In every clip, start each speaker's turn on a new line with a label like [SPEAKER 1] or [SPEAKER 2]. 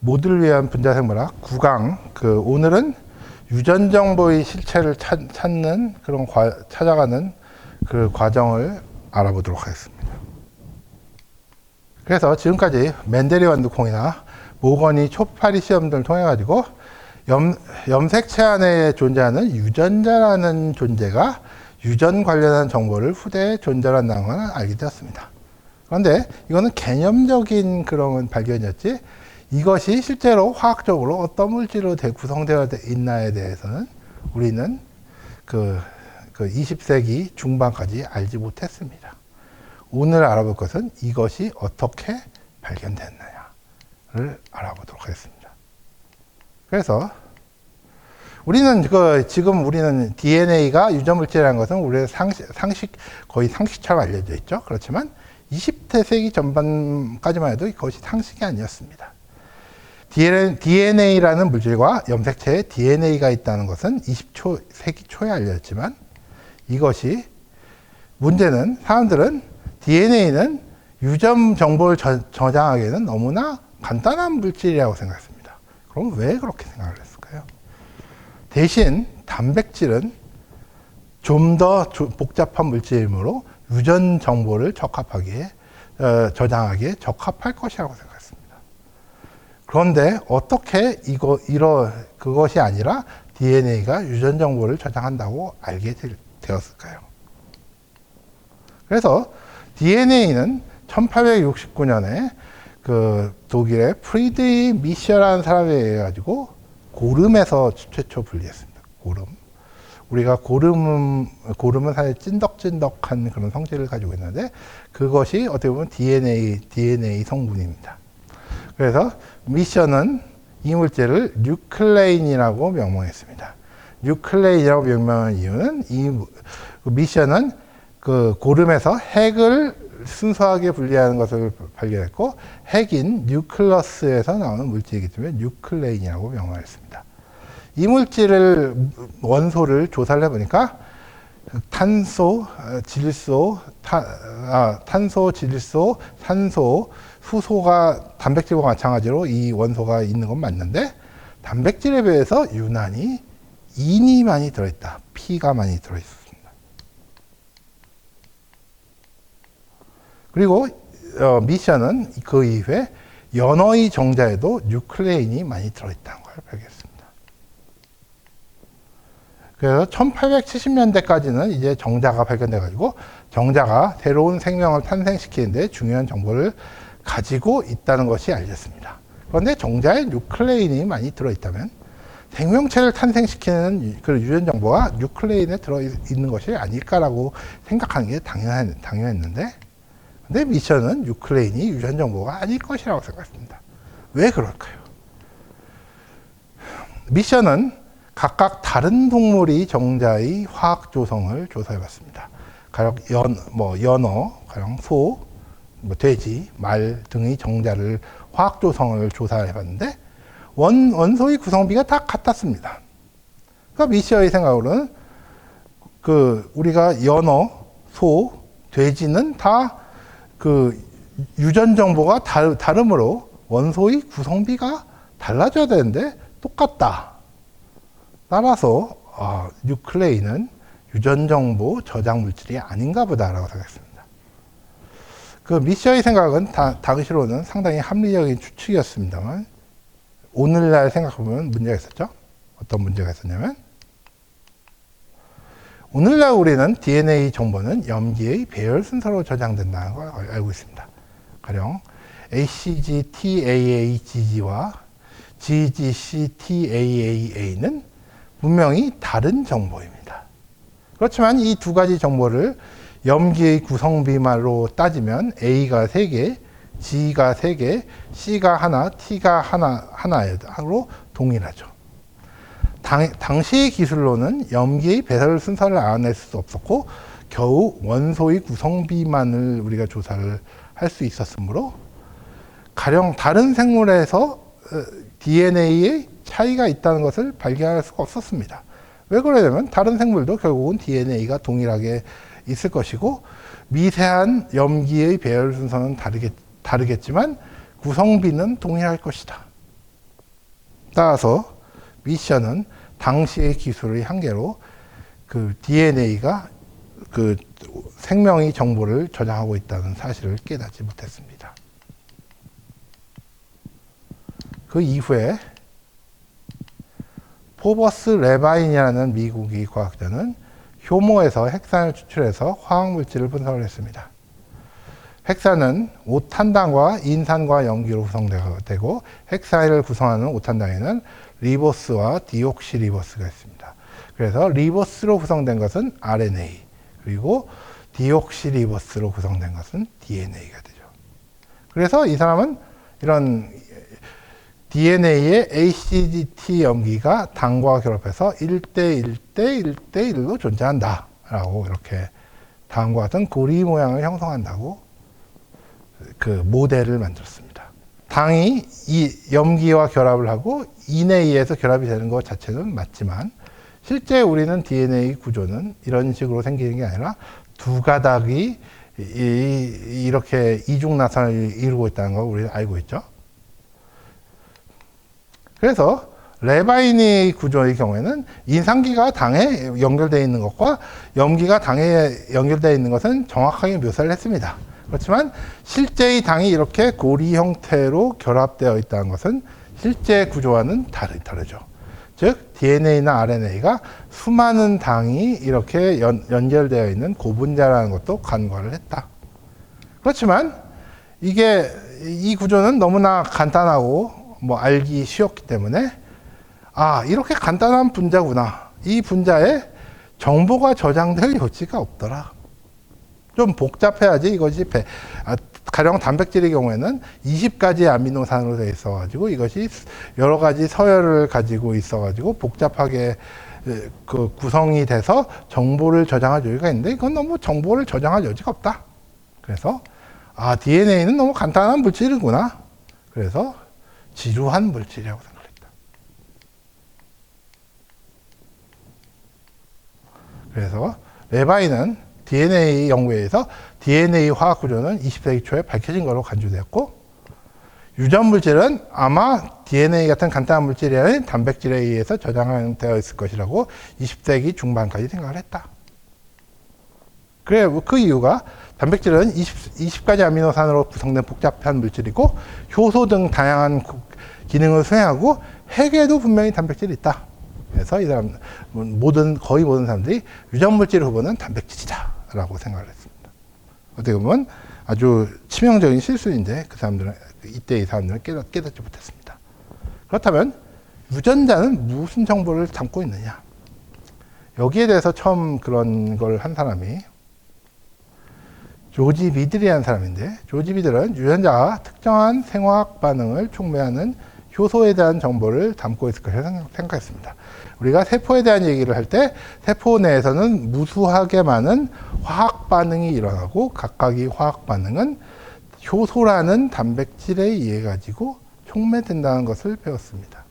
[SPEAKER 1] 모두를 위한 분자생물학 9강. 오늘은 유전 정보의 실체를 찾는 찾아가는 그 과정을 알아보도록 하겠습니다. 그래서 지금까지 맨델리 완두콩이나 모건이 초파리 시험 등을 통해 가지고 염색체 안에 존재하는 유전자라는 존재가 유전 관련한 정보를 후대에 전달한다는 걸 알게 되었습니다. 그런데 이거는 개념적인 그런 발견이었지, 이것이 실제로 화학적으로 어떤 물질로 구성되어 있나에 대해서는 우리는 20세기 중반까지 알지 못했습니다. 오늘 알아볼 것은 이것이 어떻게 발견됐느냐를 알아보도록 하겠습니다. 그래서 지금 우리는 DNA가 유전물질이라는 것은 우리의 거의 상식처럼 알려져 있죠. 그렇지만 20세기 전반까지만 해도 그것이 상식이 아니었습니다. DNA라는 물질과 염색체에 DNA가 있다는 것은 20세기 초에 알려졌지만, 이것이 문제는 사람들은 DNA는 유전 정보를 저장하기에는 너무나 간단한 물질이라고 생각했습니다. 그럼 왜 그렇게 생각을 했을까요? 대신 단백질은 좀 더 복잡한 물질이므로 유전 정보를 저장하기에 적합할 것이라고 생각했습니다. 그런데 어떻게 그것이 아니라 DNA가 유전 정보를 저장한다고 알게 되었을까요? 그래서 DNA는 1869년에 독일의 프리드리히 미셔라는 사람에 의해 가지고 고름에서 최초 분리했습니다. 고름. 우리가 고름은 사실 찐덕찐덕한 그런 성질을 가지고 있는데, 그것이 어떻게 보면 DNA 성분입니다. 그래서 미셔는 이 물질을 뉴클레인이라고 명명했습니다. 뉴클레인이라고 명명한 이유는 미셔는 고름에서 핵을 순수하게 분리하는 것을 발견했고, 핵인 뉴클러스에서 나오는 물질이기 때문에 뉴클레인이라고 명명했습니다. 이 원소를 조사를 해보니까 탄소, 질소, 산소, 수소가 단백질과 마찬가지로 이 원소가 있는 건 맞는데, 단백질에 비해서 유난히 인이 많이 들어있다. P가 많이 들어있습니다. 그리고 미션은 그 이후에 연어의 정자에도 뉴클레인이 많이 들어있다는 걸 발견했습니다. 그래서 1870년대까지는 이제 정자가 발견돼가지고 정자가 새로운 생명을 탄생시키는데 중요한 정보를 가지고 있다는 것이 알려졌습니다. 그런데 정자에 뉴클레인이 많이 들어있다면 생명체를 탄생시키는 그 유전 정보가 뉴클레인에 들어있는 것이 아닐까라고 생각하는 게 당연했는데, 근데 미션은 뉴클레인이 유전 정보가 아닐 것이라고 생각했습니다. 왜 그럴까요? 미션은 각각 다른 동물의 정자의 화학 조성을 조사해봤습니다. 가령 연어, 가령 소, 돼지, 말 등의 정자를 화학 조성을 조사해봤는데 원소의 구성비가 다 같았습니다. 그러니까 미셔의 생각으로는 우리가 연어, 소, 돼지는 다 유전 정보가 다르므로 원소의 구성비가 달라져야 되는데 똑같다. 따라서 뉴클레인은 유전 정보 저장 물질이 아닌가 보다라고 생각했습니다. 미셔의 생각은 당시로는 상당히 합리적인 추측이었습니다만, 오늘날 생각해보면 문제가 있었죠. 어떤 문제가 있었냐면, 오늘날 우리는 DNA 정보는 염기의 배열 순서로 저장된다는 걸 알고 있습니다. 가령 HGTAAGG와 GGCTAAA는 분명히 다른 정보입니다. 그렇지만 이 두 가지 정보를 염기의 구성비말로 따지면 A가 3개, G가 3개, C가 하나, T가 하나로 동일하죠. 당시의 기술로는 염기의 배설 순서를 알아낼 수 없었고, 겨우 원소의 구성비만을 우리가 조사를 할 수 있었으므로, 가령 다른 생물에서 DNA의 차이가 있다는 것을 발견할 수가 없었습니다. 왜 그러냐면 다른 생물도 결국은 DNA가 동일하게 있을 것이고, 미세한 염기의 배열 순서는 다르겠지만 구성비는 동일할 것이다. 따라서 미션은 당시의 기술의 한계로 그 DNA가 그 생명의 정보를 저장하고 있다는 사실을 깨닫지 못했습니다. 그 이후에 포버스 레바인이라는 미국의 과학자는 효모에서 핵산을 추출해서 화학물질을 분석을 했습니다. 핵산은 오탄당과 인산과 염기로 구성되고 핵산을 구성하는 오탄당에는 리보스와 디옥시리보스가 있습니다. 그래서 리보스로 구성된 것은 RNA, 그리고 디옥시리보스로 구성된 것은 DNA가 되죠. 그래서 이 사람은 이런 DNA의 ACGT 염기가 당과 결합해서 1대1대1대1로 존재한다 라고 이렇게 다음과 같은 고리 모양을 형성한다고 그 모델을 만들었습니다. 당이 이 염기와 결합을 하고 인에 의해서 결합이 되는 것 자체는 맞지만 실제 우리는 DNA 구조는 이런 식으로 생기는 게 아니라 두 가닥이 이렇게 이중나선을 이루고 있다는 걸 우리는 알고 있죠. 그래서 레바인의 구조의 경우에는 인산기가 당에 연결되어 있는 것과 염기가 당에 연결되어 있는 것은 정확하게 묘사를 했습니다. 그렇지만 실제의 당이 이렇게 고리 형태로 결합되어 있다는 것은 실제 구조와는 다르죠. 즉 DNA나 RNA가 수많은 당이 이렇게 연결되어 있는 고분자라는 것도 간과를 했다. 그렇지만 이 구조는 너무나 간단하고 알기 쉬웠기 때문에 이렇게 간단한 분자구나. 이 분자에 정보가 저장될 여지가 없더라. 좀 복잡해야지 이것이 가령 단백질의 경우에는 20가지 아미노산으로 되어 있어가지고 이것이 여러 가지 서열을 가지고 있어가지고 복잡하게 그 구성이 돼서 정보를 저장할 여지가 있는데 이건 너무 정보를 저장할 여지가 없다. 그래서 DNA는 너무 간단한 물질이구나. 그래서 지루한 물질이라고 생각했다. 그래서 레바인은 DNA 연구에 의해서 DNA 화학 구조는 20세기 초에 밝혀진 것으로 간주되었고 유전 물질은 아마 DNA 같은 간단한 물질이 아닌 단백질에 의해서 저장되어 있을 것이라고 20세기 중반까지 생각을 했다. 그래 그 이유가 단백질은 20가지 아미노산으로 구성된 복잡한 물질이고 효소 등 다양한 기능을 수행하고 핵에도 분명히 단백질이 있다. 그래서 이 사람 거의 모든 사람들이 유전물질 후보는 단백질이다 라고 생각을 했습니다. 어떻게 보면 아주 치명적인 실수인데 이때 이 사람들은 깨닫지 못했습니다. 그렇다면 유전자는 무슨 정보를 담고 있느냐? 여기에 대해서 처음 그런 걸 한 사람이 조지 비들이라는 사람인데 조지 비들은 유전자가 특정한 생화학 반응을 촉매하는 효소에 대한 정보를 담고 있을 것이라고 생각했습니다. 우리가 세포에 대한 얘기를 할 때 세포 내에서는 무수하게 많은 화학 반응이 일어나고 각각의 화학 반응은 효소라는 단백질에 의해 가지고 촉매된다는 것을 배웠습니다.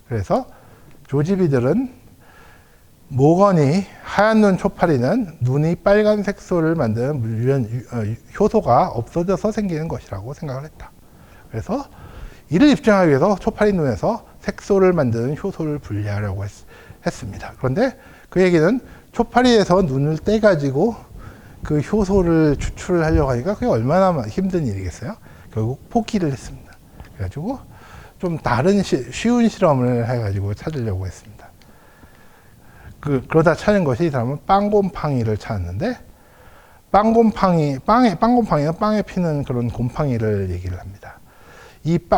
[SPEAKER 1] 그래서 조지 비들은 모건이 하얀 눈 초파리는 눈이 빨간 색소를 만드는 효소가 없어져서 생기는 것이라고 생각을 했다. 그래서 이를 입증하기 위해서 초파리 눈에서 색소를 만드는 효소를 분리하려고 했습니다. 그런데 그 얘기는 초파리에서 눈을 떼가지고 그 효소를 추출을 하려고 하니까 그게 얼마나 힘든 일이겠어요? 결국 포기를 했습니다. 그래가지고 좀 다른 쉬운 실험을 해가지고 찾으려고 했습니다. 그러다 찾은 것이 이 사람은 빵곰팡이를 찾았는데 빵곰팡이는 빵에 피는 그런 곰팡이를 얘기를 합니다.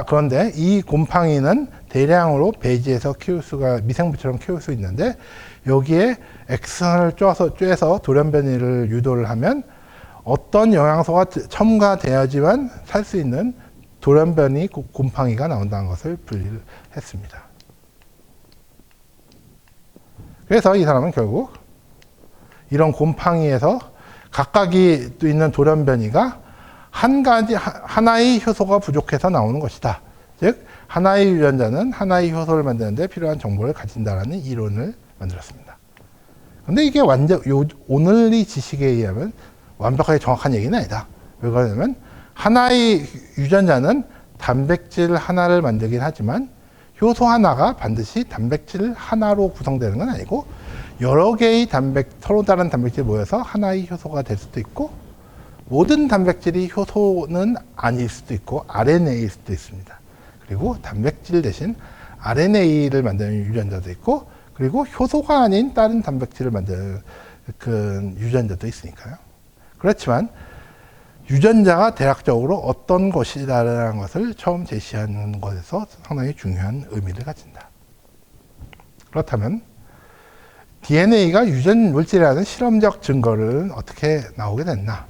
[SPEAKER 1] 그런데 이 곰팡이는 대량으로 배지에서 미생물처럼 키울 수 있는데 여기에 X선을 쬐서 돌연변이를 유도를 하면 어떤 영양소가 첨가되어야지만 살 수 있는 돌연변이 곰팡이가 나온다는 것을 분리를 했습니다. 그래서 이 사람은 결국 이런 곰팡이에서 각각이 있는 돌연변이가 하나의 효소가 부족해서 나오는 것이다. 즉 하나의 유전자는 하나의 효소를 만드는데 필요한 정보를 가진다라는 이론을 만들었습니다. 그런데 이게 오늘의 지식에 의하면 완벽하게 정확한 얘기는 아니다. 왜 그러냐면 하나의 유전자는 단백질 하나를 만들긴 하지만 효소 하나가 반드시 단백질 하나로 구성되는 건 아니고 여러 개의 서로 다른 단백질이 모여서 하나의 효소가 될 수도 있고 모든 단백질이 효소는 아닐 수도 있고 RNA일 수도 있습니다. 그리고 단백질 대신 RNA를 만드는 유전자도 있고 그리고 효소가 아닌 다른 단백질을 만드는 그 유전자도 있으니까요. 그렇지만 유전자가 대략적으로 어떤 것이라는 것을 처음 제시하는 것에서 상당히 중요한 의미를 가진다. 그렇다면 DNA가 유전 물질이라는 실험적 증거는 어떻게 나오게 됐나?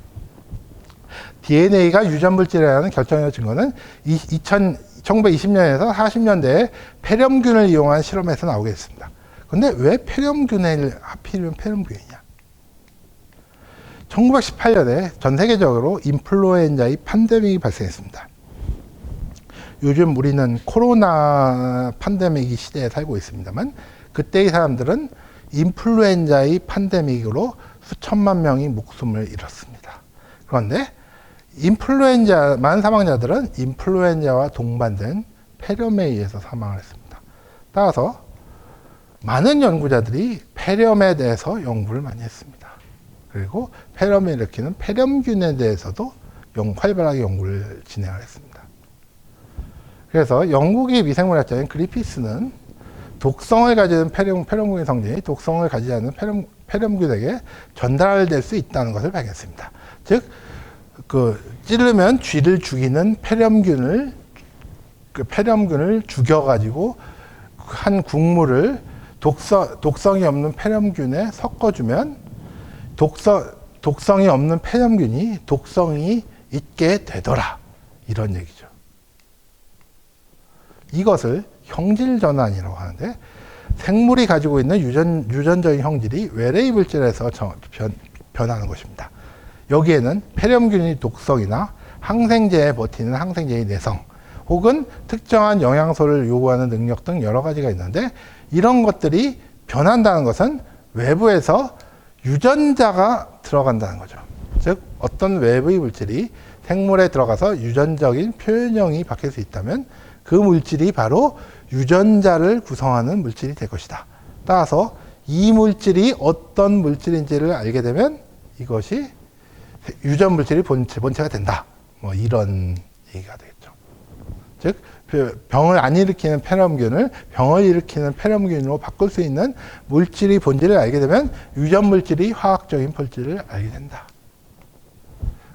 [SPEAKER 1] DNA가 유전 물질이라는 결정적 증거는 1920년에서 40년대에 폐렴균을 이용한 실험에서 나오게 됐습니다. 근데 왜 폐렴균을 하필이면 폐렴균이냐? 1918년에 전 세계적으로 인플루엔자의 팬데믹이 발생했습니다. 요즘 우리는 코로나 팬데믹 시대에 살고 있습니다만 그때의 사람들은 인플루엔자의 팬데믹으로 수천만 명이 목숨을 잃었습니다. 그런데 인플루엔자만 사망자들은 인플루엔자와 동반된 폐렴에 의해서 사망을 했습니다. 따라서 많은 연구자들이 폐렴에 대해서 연구를 많이 했습니다. 그리고 폐렴을 일으키는 폐렴균에 대해서도 활발하게 연구를 진행을 했습니다. 그래서 영국의 미생물학자인 그리피스는 독성을 가지는 폐렴균의 성질이 독성을 가지지 않는 폐렴균에게 전달될 수 있다는 것을 발견했습니다. 즉, 찌르면 쥐를 죽이는 폐렴균을 죽여가지고 한 국물을 독성이 없는 폐렴균에 섞어주면 독성이 없는 폐렴균이 독성이 있게 되더라. 이런 얘기죠. 이것을 형질 전환이라고 하는데 생물이 가지고 있는 유전적인 형질이 외래의 물질에서 변하는 것입니다. 여기에는 폐렴균의 독성이나 항생제에 버티는 항생제의 내성 혹은 특정한 영양소를 요구하는 능력 등 여러 가지가 있는데 이런 것들이 변한다는 것은 외부에서 유전자가 들어간다는 거죠. 즉 어떤 외부의 물질이 생물에 들어가서 유전적인 표현형이 바뀔 수 있다면 그 물질이 바로 유전자를 구성하는 물질이 될 것이다. 따라서 이 물질이 어떤 물질인지를 알게 되면 이것이 유전 물질이 본체가 된다. 뭐 이런 얘기가 되겠죠. 즉 병을 안 일으키는 폐렴균을 병을 일으키는 폐렴균으로 바꿀 수 있는 물질의 본질을 알게 되면 유전 물질이 화학적인 본질을 알게 된다.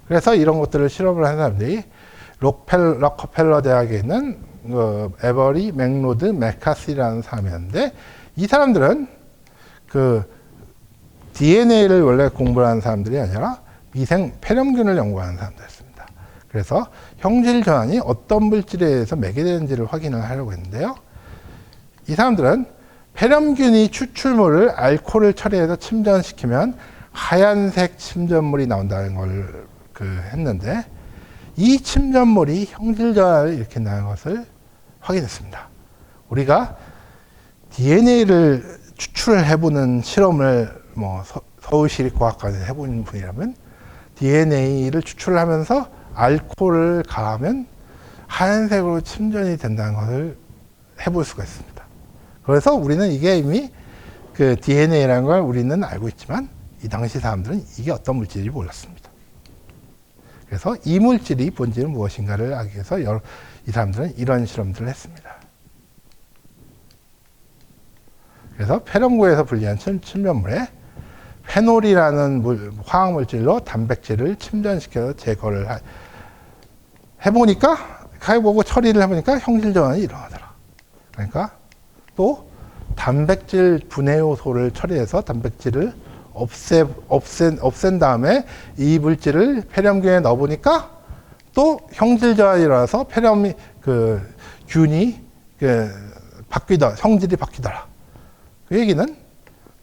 [SPEAKER 1] 그래서 이런 것들을 실험을 하는 사람들이 록펠러 대학에 있는 에버리 맥로드 메카시라는 사람이었는데 이 사람들은 DNA를 원래 공부하는 사람들이 아니라 폐렴균을 연구하는 사람들이었습니다. 그래서 형질 전환이 어떤 물질에 의해서 매개되는지를 확인을 하려고 했는데요. 이 사람들은 폐렴균이 추출물을 알코올을 처리해서 침전시키면 하얀색 침전물이 나온다는 걸 했는데 이 침전물이 형질 전환을 일으킨다는 것을 확인했습니다. 우리가 DNA를 추출을 해보는 실험을 서울시립과학관에서 해본 분이라면 DNA를 추출하면서 알코올을 가하면 하얀색으로 침전이 된다는 것을 해볼 수가 있습니다. 그래서 우리는 이게 이미 DNA라는 걸 우리는 알고 있지만 이 당시 사람들은 이게 어떤 물질인지 몰랐습니다. 그래서 이 물질이 본질은 무엇인가를 알기 위해서 이 사람들은 이런 실험들을 했습니다. 그래서 폐렴구에서 분리한 침전물에 페놀이라는 화학물질로 단백질을 침전시켜서 제거를 해보고 처리를 해보니까 형질 전환이 일어나더라. 그러니까 또 단백질 분해 요소를 처리해서 단백질을 없앤 다음에 이 물질을 폐렴균에 넣어보니까 또 형질 전환이 일어나서 균이 형질이 바뀌더라. 그 얘기는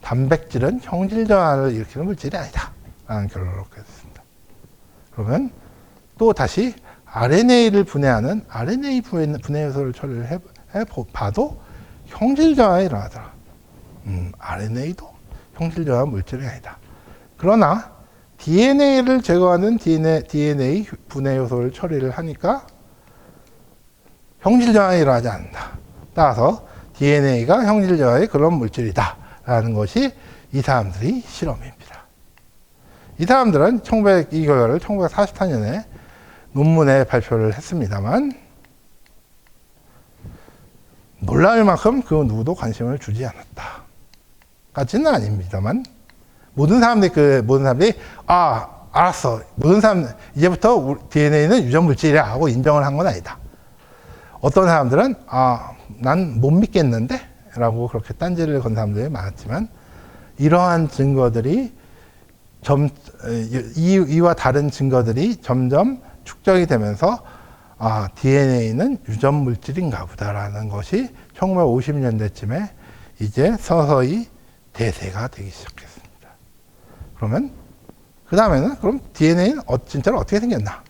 [SPEAKER 1] 단백질은 형질 전환을 일으키는 물질이 아니다. 라는 결론을 얻게 됐습니다. 그러면 또 다시 RNA를 분해하는 RNA 분해 요소를 처리를 해봐도 형질 전환이 일어나더라. RNA도 형질 전환 물질이 아니다. 그러나 DNA를 제거하는 DNA 분해 요소를 처리를 하니까 형질 전환이 일어나지 않는다. 따라서 DNA가 형질자의 그런 물질이다 라는 것이 이 사람들의 실험입니다. 이 사람들은 이 결과를 1944년에 논문에 발표를 했습니다만 놀라울 만큼 그 누구도 관심을 주지 않았다 까지는 아닙니다만 모든 사람들이 알았어. 모든 사람 이제부터 DNA는 유전 물질이야 하고 인정을 한 건 아니다. 어떤 사람들은 난 못 믿겠는데 라고 그렇게 딴지를 건 사람들이 많았지만 이러한 증거들이 이와 다른 증거들이 점점 축적이 되면서 DNA는 유전 물질인가 보다라는 것이 1950년대쯤에 이제 서서히 대세가 되기 시작했습니다. 그러면 그 다음에는 그럼 DNA는 진짜로 어떻게 생겼나?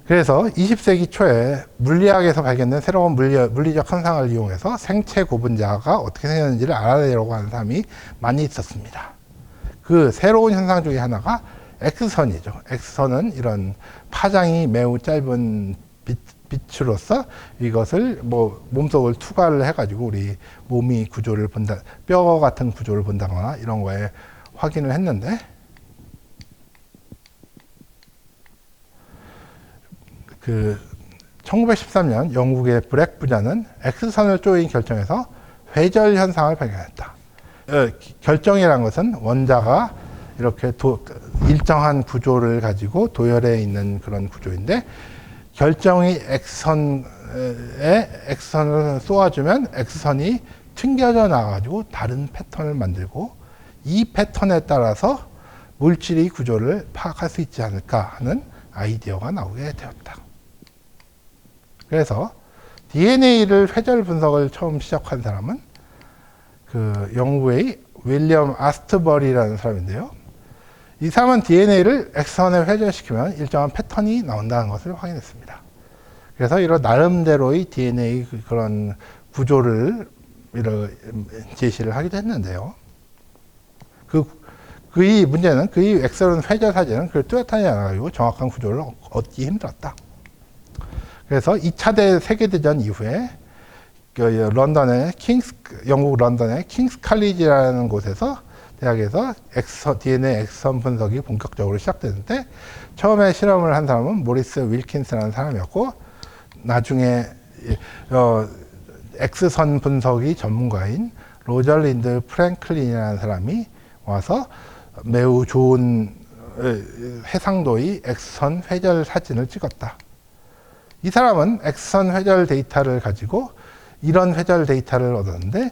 [SPEAKER 1] 그래서 20세기 초에 물리학에서 발견된 새로운 물리적 현상을 이용해서 생체 고분자가 어떻게 생겼는지를 알아내려고 하는 사람이 많이 있었습니다. 그 새로운 현상 중에 하나가 X선이죠. X선은 이런 파장이 매우 짧은 빛으로서 이것을 몸속을 투과를 해가지고 우리 몸이 구조를 본다, 뼈 같은 구조를 본다거나 이런 거에 확인을 했는데 그 1913년 영국의 브렉 부자는 X선을 쪼인 결정에서 회절 현상을 발견했다. 결정이라는 것은 원자가 이렇게 일정한 구조를 가지고 도열해 있는 그런 구조인데 결정이 X선을 쏘아주면 X선이 튕겨져 나가지고 다른 패턴을 만들고 이 패턴에 따라서 물질의 구조를 파악할 수 있지 않을까 하는 아이디어가 나오게 되었다. 그래서 DNA를 회절 분석을 처음 시작한 사람은 그 영국의 윌리엄 아스트버리라는 사람인데요. 이 사람은 DNA를 X선에 회절시키면 일정한 패턴이 나온다는 것을 확인했습니다. 그래서 이런 나름대로의 DNA 그런 구조를 제시를 하기도 했는데요. 그의 문제는 그의 X선 회절 사진은 뚜렷하지 않아가지고 정확한 구조를 얻기 힘들었다. 그래서 2차 세계대전 이후에 영국 런던의 킹스 칼리지라는 곳에서 대학에서 DNA X선 분석이 본격적으로 시작되는데 처음에 실험을 한 사람은 모리스 윌킨스라는 사람이었고 나중에 X선 분석이 전문가인 로절린드 프랭클린이라는 사람이 와서 매우 좋은 해상도의 X선 회절 사진을 찍었다. 이 사람은 X선 회절 데이터를 가지고 이런 회절 데이터를 얻었는데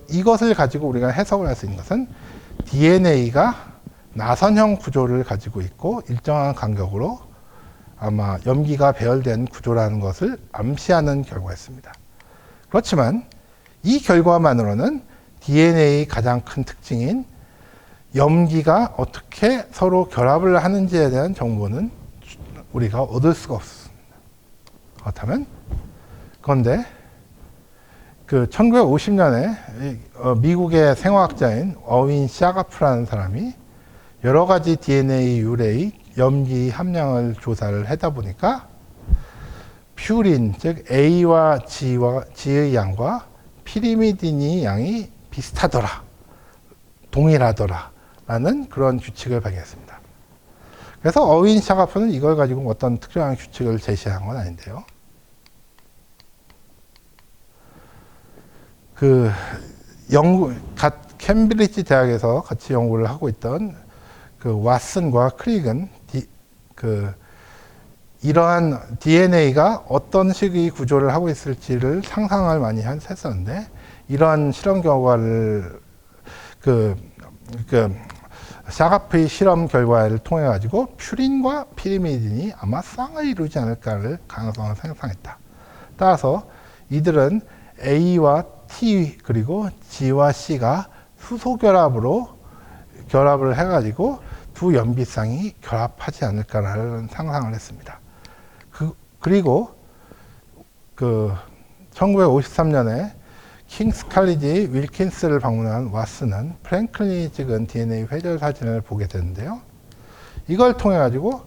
[SPEAKER 1] 이것을 가지고 우리가 해석을 할 수 있는 것은 DNA가 나선형 구조를 가지고 있고 일정한 간격으로 아마 염기가 배열된 구조라는 것을 암시하는 결과였습니다. 그렇지만 이 결과만으로는 DNA의 가장 큰 특징인 염기가 어떻게 서로 결합을 하는지에 대한 정보는 우리가 얻을 수가 없습니다. 그렇다면 그런데 그 1950년에 미국의 생화학자인 어윈 샤가프라는 사람이 여러 가지 DNA 유래의 염기 함량을 조사를 하다 보니까 퓨린, 즉 A와 G의 양과 피리미딘의 양이 비슷하더라, 동일하더라 라는 그런 규칙을 발견했습니다. 그래서 어윈 샤가프는 이걸 가지고 어떤 특정한 규칙을 제시한 건 아닌데요. 그 캠브리지 대학에서 같이 연구를 하고 있던 그 왓슨과 크릭은 이러한 DNA가 어떤 식의 구조를 하고 있을지를 상상을 많이 했었는데 이러한 실험 결과를 샤가프의 실험 결과를 통해 가지고 퓨린과 피리미딘이 아마 쌍을 이루지 않을까를 가능성을 상상했다. 따라서 이들은 A와 T 그리고 G와 C가 수소 결합을 해가지고 두 염기쌍이 결합하지 않을까라는 상상을 했습니다. 그리고 1953년에 킹스 칼리지 윌킨스를 방문한 왓슨은 프랭클린이 찍은 DNA 회절 사진을 보게 되는데요. 이걸 통해 가지고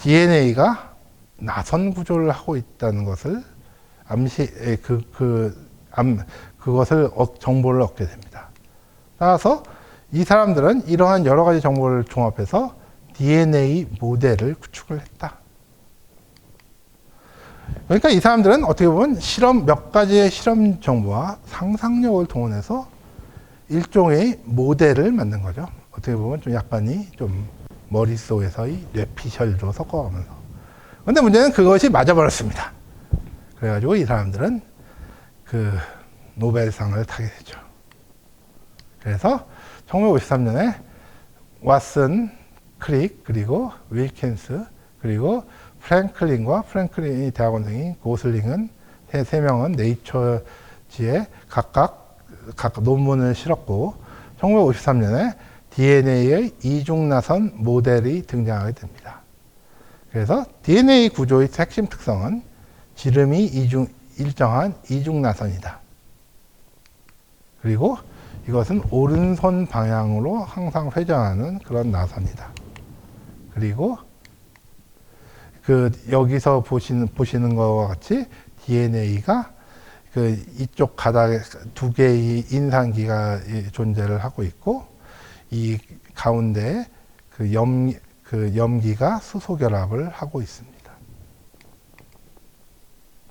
[SPEAKER 1] DNA가 나선 구조를 하고 있다는 것을 그것을 정보를 얻게 됩니다. 따라서 이 사람들은 이러한 여러 가지 정보를 종합해서 DNA 모델을 구축을 했다. 그러니까 이 사람들은 어떻게 보면 몇 가지의 실험 정보와 상상력을 동원해서 일종의 모델을 만든 거죠. 어떻게 보면 좀 약간이 좀 머릿속에서의 뇌피셜도 섞어가면서. 근데 문제는 그것이 맞아버렸습니다. 그래가지고 이 사람들은 그 노벨상을 타게 되죠. 그래서 1953년에 왓슨, 크릭, 그리고 윌킨스, 그리고 프랭클린이 대학원생인 고슬링은 세 명은 네이처지에 각각 논문을 실었고 1953년에 DNA의 이중나선 모델이 등장하게 됩니다. 그래서 DNA 구조의 핵심 특성은 지름이 일정한 이중나선이다. 그리고 이것은 오른손 방향으로 항상 회전하는 그런 나선이다. 그리고 여기서 보시는 것과 같이 DNA가 이쪽 가닥에 두 개의 인산기가 존재를 하고 있고, 이 가운데에 염기가 수소결합을 하고 있습니다.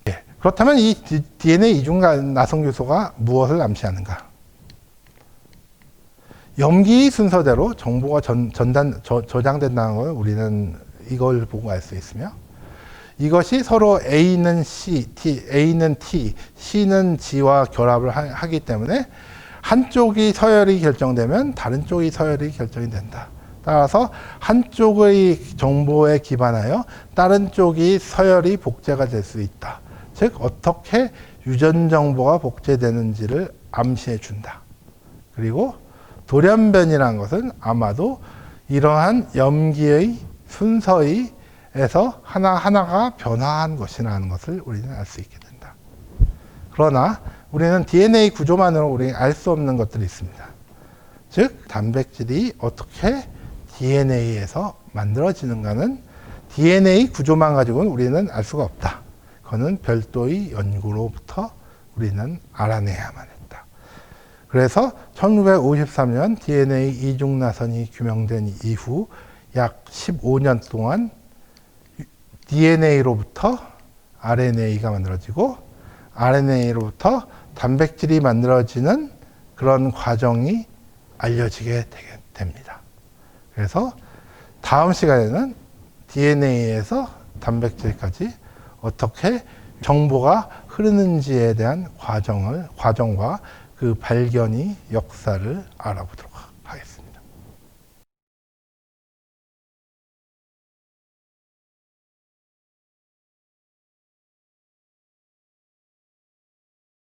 [SPEAKER 1] 예, 그렇다면 이 DNA 이중나선 요소가 무엇을 암시하는가? 염기 순서대로 정보가 저장된다는 걸 우리는 이걸 보고 알 수 있으며, 이것이 서로 A는 C, A는 T, C는 G와 결합을 하기 때문에 한쪽이 서열이 결정되면 다른 쪽이 서열이 결정이 된다. 따라서 한쪽의 정보에 기반하여 다른 쪽이 서열이 복제가 될 수 있다. 즉 어떻게 유전 정보가 복제되는지를 암시해 준다. 그리고 돌연변이라는 것은 아마도 이러한 염기의 순서에서 하나하나가 변화한 것이라는 것을 우리는 알 수 있게 된다. 그러나 우리는 DNA 구조만으로 우리는 알 수 없는 것들이 있습니다. 즉 단백질이 어떻게 DNA에서 만들어지는가는 DNA 구조만 가지고는 우리는 알 수가 없다. 그거는 별도의 연구로부터 우리는 알아내야만 했다. 그래서 1953년 DNA 이중나선이 규명된 이후 약 15년 동안 DNA로부터 RNA가 만들어지고 RNA로부터 단백질이 만들어지는 그런 과정이 알려지게 됩니다. 그래서 다음 시간에는 DNA에서 단백질까지 어떻게 정보가 흐르는지에 대한 과정과 그 발견의 역사를 알아보도록 하겠습니다.